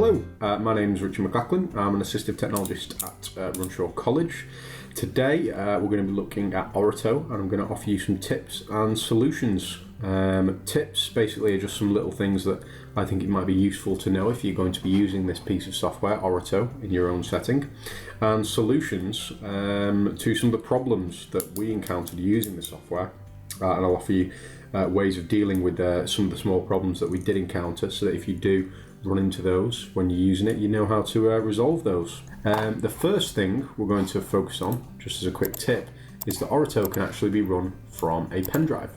Hello, my name is Richard Maclachlan. I'm an assistive technologist at Runshaw College. Today we're going to be looking at Orato, and I'm going to offer you some tips and solutions. Tips basically are just some little things that I think it might be useful to know if you're going to be using this piece of software, Orato, in your own setting, and solutions to some of the problems that we encountered using the software. And I'll offer you ways of dealing with some of the small problems that we did encounter, so that if you do run into those when you're using it, you know how to resolve those. The first thing we're going to focus on, just as a quick tip, is that Orato can actually be run from a pen drive.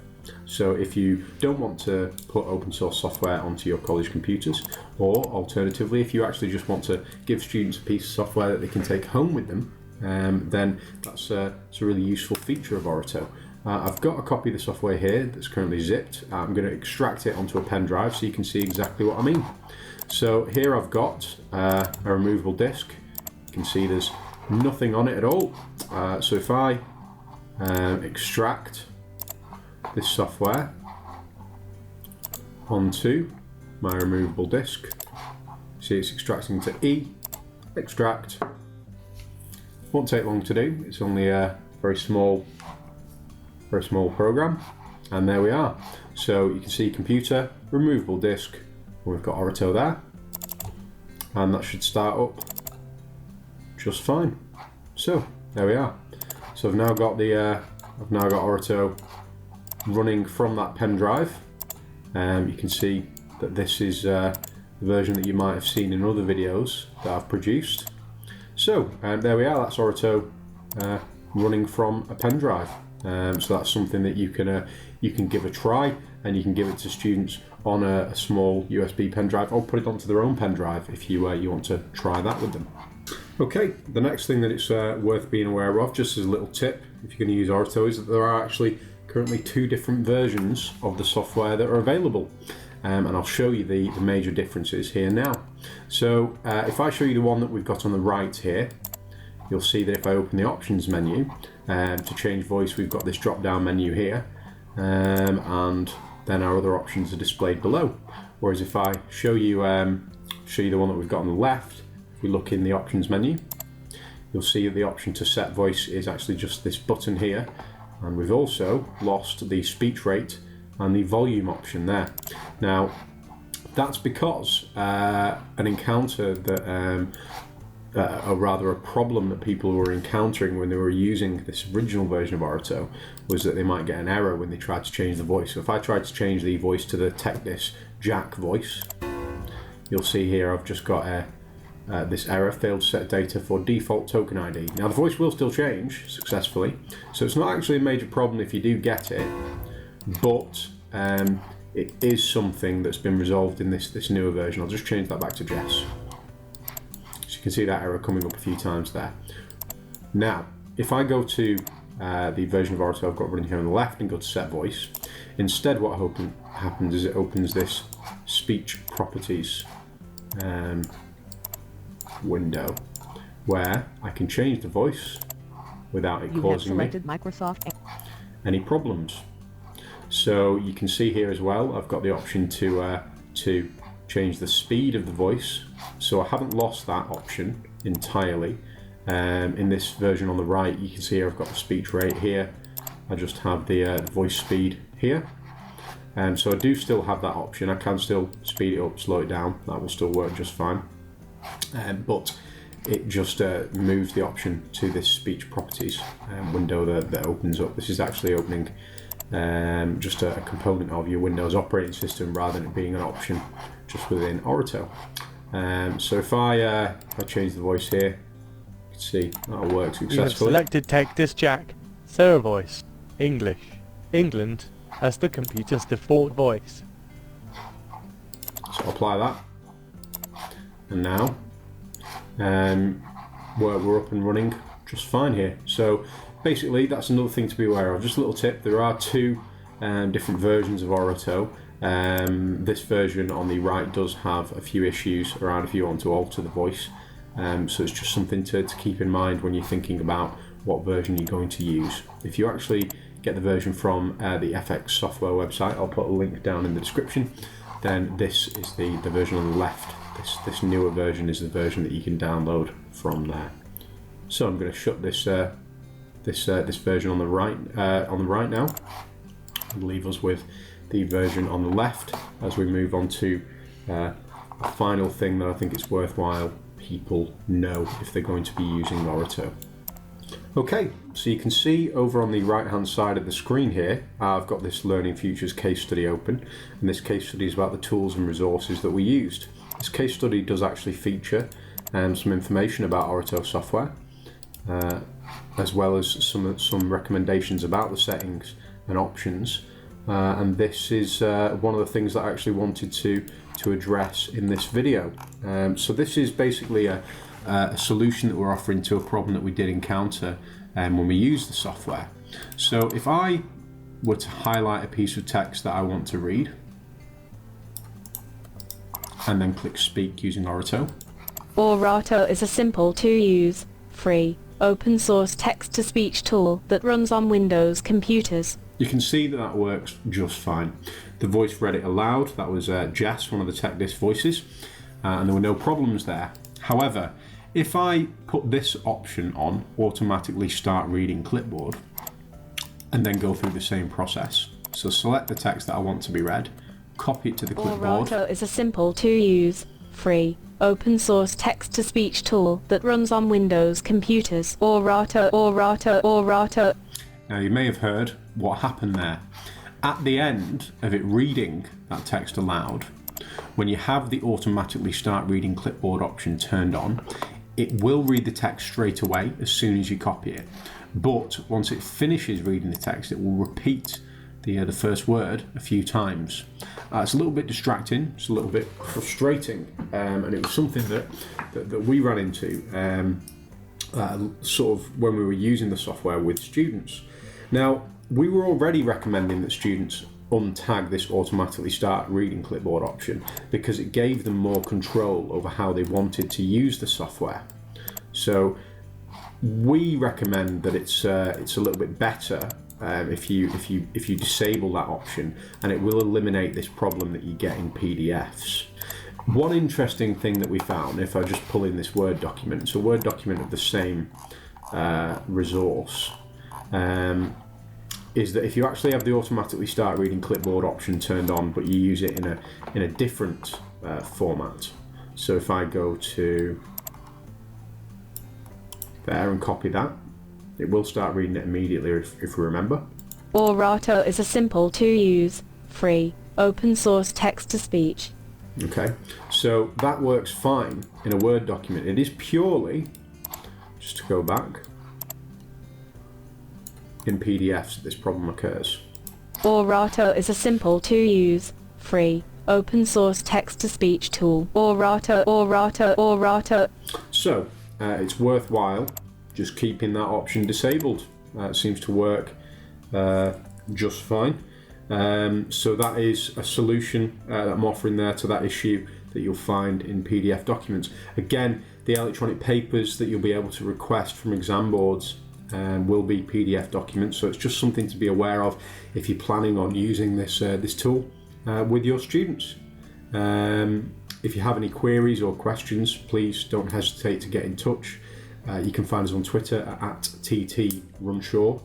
So if you don't want to put open source software onto your college computers, or alternatively, if you actually just want to give students a piece of software that they can take home with them, then it's a really useful feature of Orato. I've got a copy of the software here that's currently zipped. I'm going to extract it onto a pen drive so you can see exactly what I mean. So here I've got a removable disk. You can see there's nothing on it at all. So if I extract this software onto my removable disk, see it's extracting to E, extract. Won't take long to do. It's only a very small program, and there we are. So you can see computer, removable disk, and we've got Orato there, and that should start up just fine. So there we are. So I've now got Orato running from that pen drive. You can see that this is the version that you might have seen in other videos that I've produced. So there we are. That's Orato running from a pen drive. So that's something that you can give a try, and you can give it to students on a small USB pen drive, or put it onto their own pen drive if you want to try that with them. Okay, the next thing that it's worth being aware of, just as a little tip if you're going to use Orato, is that there are actually currently two different versions of the software that are available, and I'll show you the major differences here now. So if I show you the one that we've got on the right here, you'll see that if I open the options menu, to change voice, we've got this drop down menu here, and then our other options are displayed below. Whereas if I show you the one that we've got on the left, if we look in the options menu, you'll see that the option to set voice is actually just this button here, and we've also lost the speech rate and the volume option there. Now that's because an encounter that or rather a problem that people were encountering when they were using this original version of Orato was that they might get an error when they tried to change the voice. So if I tried to change the voice to the TechDis Jack voice, you'll see here I've just got this error, failed to set data for default token ID. Now the voice will still change successfully, so it's not actually a major problem if you do get it, but it is something that's been resolved in this newer version. I'll just change that back to Jess. You can see that error coming up a few times there. Now, if I go to the version of Orato I've got running here on the left and go to set voice, instead what happens is it opens this speech properties window where I can change the voice without it causing me any problems. So you can see here as well, I've got the option to change the speed of the voice. So I haven't lost that option entirely. In this version on the right, you can see here I've got the speech rate here. I just have the voice speed here. So I do still have that option. I can still speed it up, slow it down. That will still work just fine. But it just moves the option to this speech properties window that opens up. This is actually opening just a component of your Windows operating system rather than it being an option just within Orato. So if I change the voice here, you can see that'll work successfully. You have selected TechDis Jack, Sarah voice, English, England as the computer's default voice. So I'll apply that, and now we're up and running just fine here. So basically that's another thing to be aware of. Just a little tip, there are two different versions of Orato. This version on the right does have a few issues around if you want to alter the voice, so it's just something to keep in mind when you're thinking about what version you're going to use. If you actually get the version from the FX software website, I'll put a link down in the description, then this is the version on the left this newer version is the version that you can download from there. So I'm going to shut this this version on the right now, and leave us with the version on the left as we move on to a final thing that I think it's worthwhile people know if they're going to be using Orato. Okay, so you can see over on the right hand side of the screen here, I've got this Learning Futures case study open, and this case study is about the tools and resources that we used. This case study does actually feature some information about Orato software, as well as some recommendations about the settings and options, and this is one of the things that I actually wanted to address in this video. So this is basically a solution that we're offering to a problem that we did encounter when we used the software. So if I were to highlight a piece of text that I want to read and then click speak using Orato. Orato is a simple to use, free, open source text-to-speech tool that runs on Windows computers. You can see that that works just fine. The voice read it aloud. That was Jess, one of the TechDisc voices, and there were no problems there. However, if I put this option on, automatically start reading clipboard, and then go through the same process. So select the text that I want to be read, copy it to the clipboard. Orato is a simple to use, free, open source text-to-speech tool that runs on Windows computers. Orato, Orato, Orato. Now you may have heard what happened there. At the end of it reading that text aloud, when you have the automatically start reading clipboard option turned on, it will read the text straight away as soon as you copy it. But once it finishes reading the text, it will repeat the first word a few times. It's a little bit distracting, it's a little bit frustrating, and it was something that we ran into sort of when we were using the software with students. Now, we were already recommending that students untag this automatically start reading clipboard option because it gave them more control over how they wanted to use the software. So we recommend that it's a little bit better if you disable that option, and it will eliminate this problem that you get in PDFs. One interesting thing that we found, if I just pull in this Word document, it's a Word document of the same resource, is that if you actually have the automatically start reading clipboard option turned on, but you use it in a different format. So if I go to there and copy that, it will start reading it immediately if we remember. Orato is a simple to use, free, open source text-to-speech. Okay, so that works fine in a Word document. It is purely, just to go back, in PDFs that this problem occurs. Orato is a simple to use, free, open source text-to-speech tool. Orato, Orato, Orato. So it's worthwhile just keeping that option disabled. It seems to work just fine. So that is a solution that I'm offering there to that issue that you'll find in PDF documents. Again, the electronic papers that you'll be able to request from exam boards will be PDF documents, so it's just something to be aware of if you're planning on using this tool with your students. If you have any queries or questions, please don't hesitate to get in touch. You can find us on Twitter at @TT_Runshaw.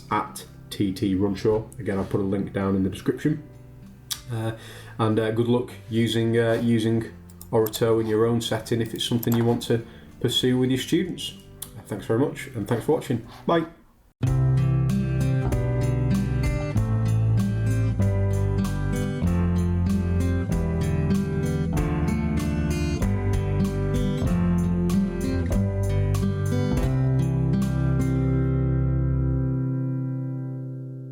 That's @TT_Runshaw. Again, I'll put a link down in the description. And good luck using Orato in your own setting if it's something you want to pursue with your students. Thanks very much, and thanks for watching. Bye.